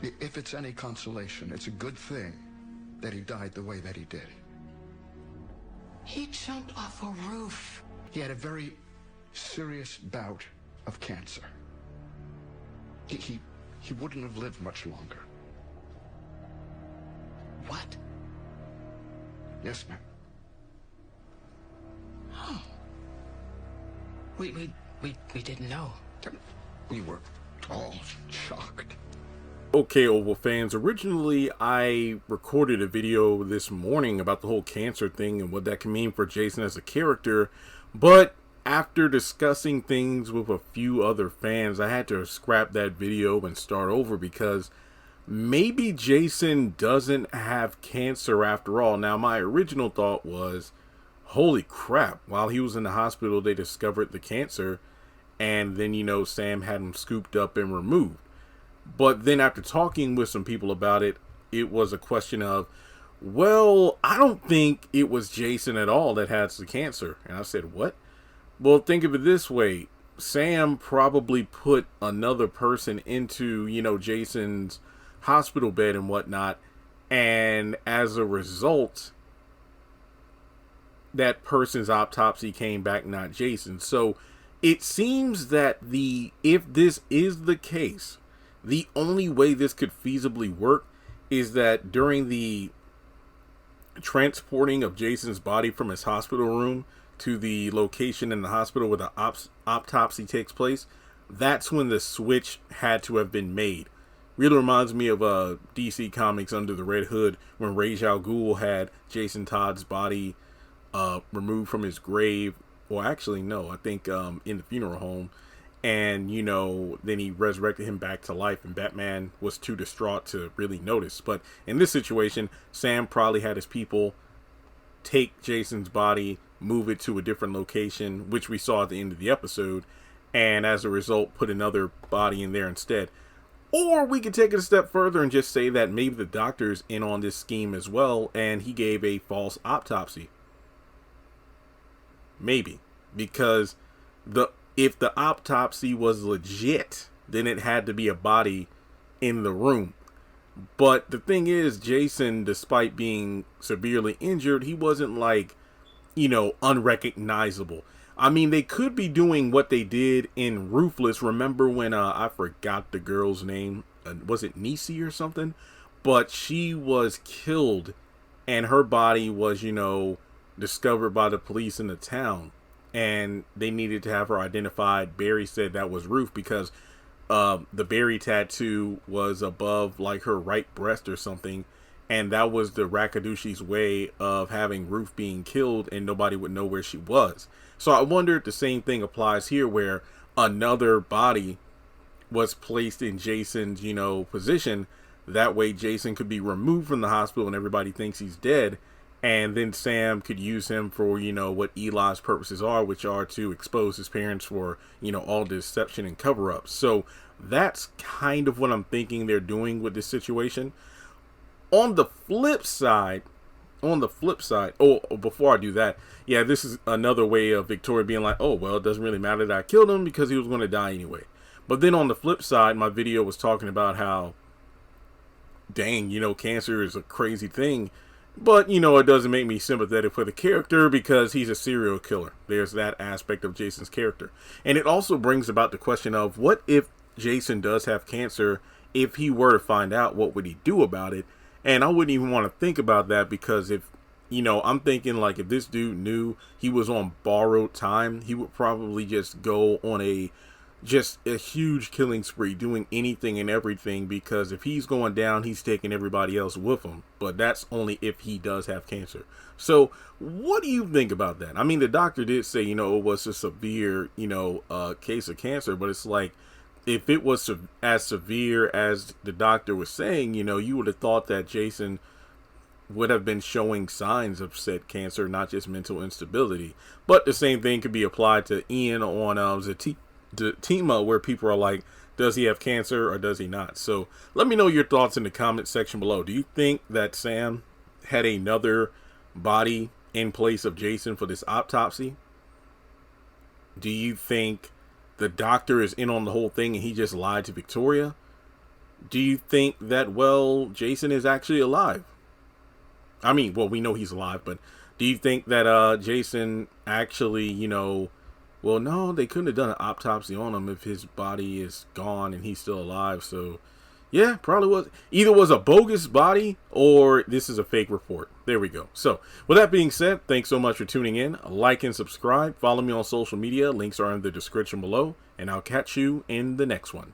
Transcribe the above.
If it's any consolation, it's a good thing that he died the way that he did. He jumped off a roof. He had a very serious bout of cancer. He wouldn't have lived much longer. What? Yes, ma'am. Oh. We didn't know. We were all shocked. Okay, Oval fans, originally I recorded a video this morning about the whole cancer thing and what that can mean for Jason as a character, but after discussing things with a few other fans, I had to scrap that video and start over because maybe Jason doesn't have cancer after all. Now, my original thought was, holy crap, while he was in the hospital, they discovered the cancer, and then, you know, Sam had him scooped up and removed. But then after talking with some people about it, it was a question of, well, I don't think it was Jason at all that has the cancer. And I said, what? Well, think of it this way. Sam probably put another person into, you know, Jason's hospital bed and whatnot. And as a result, that person's autopsy came back not Jason. So it seems that if this is the case, the only way this could feasibly work is that during the transporting of Jason's body from his hospital room to the location in the hospital where the autopsy takes place, that's when the switch had to have been made. Really reminds me of DC Comics Under the Red Hood when Ra's al Ghul had Jason Todd's body removed from his grave. Well, actually, no, I think in the funeral home. And, you know, then he resurrected him back to life and Batman was too distraught to really notice. But in this situation, Sam probably had his people take Jason's body, move it to a different location, which we saw at the end of the episode, and as a result, put another body in there instead. Or we could take it a step further and just say that maybe the doctor's in on this scheme as well, and he gave a false autopsy. Maybe. Because if the autopsy was legit, then it had to be a body in the room. But the thing is, Jason, despite being severely injured, he wasn't like, you know, unrecognizable. I mean, they could be doing what they did in Ruthless. Remember when, I forgot the girl's name, was it Nisi or something? But she was killed and her body was, you know, discovered by the police in the town. And they needed to have her identified. Barry said that was Ruth because the Barry tattoo was above like her right breast or something. And that was the Rakadushi's way of having Ruth being killed and nobody would know where she was. So I wonder if the same thing applies here where another body was placed in Jason's, you know, position. That way Jason could be removed from the hospital and everybody thinks he's dead. And then Sam could use him for, you know, what Eli's purposes are, which are to expose his parents for, you know, all deception and cover-ups. So that's kind of what I'm thinking they're doing with this situation. On the flip side, oh, before I do that, yeah, this is another way of Victoria being like, oh, well, it doesn't really matter that I killed him because he was going to die anyway. But then on the flip side, my video was talking about how, dang, you know, cancer is a crazy thing. But, you know, it doesn't make me sympathetic for the character because he's a serial killer. There's that aspect of Jason's character. And it also brings about the question of what if Jason does have cancer? If he were to find out, what would he do about it? And I wouldn't even want to think about that because if, you know, I'm thinking like if this dude knew he was on borrowed time, he would probably just go on a huge killing spree, doing anything and everything, because if he's going down, he's taking everybody else with him. But that's only if he does have cancer. So what do you think about that? I mean, the doctor did say, you know, it was a severe, you know, case of cancer, but it's like, if it was as severe as the doctor was saying, you know, you would have thought that Jason would have been showing signs of said cancer, not just mental instability. But the same thing could be applied to Ian on Zatima, where people are like, does he have cancer or does he not? So let me know your thoughts in the comment section below. Do you think that Sam had another body in place of Jason for this autopsy? Do you think the doctor is in on the whole thing and he just lied to Victoria? do you think that, well, Jason is actually alive? I mean, well, we know he's alive, but do you think that Jason actually, you know, well, no, they couldn't have done an autopsy on him if his body is gone and he's still alive. So, yeah, probably was. Either was a bogus body or this is a fake report. There we go. So, with that being said, thanks so much for tuning in. Like and subscribe. Follow me on social media. Links are in the description below. And I'll catch you in the next one.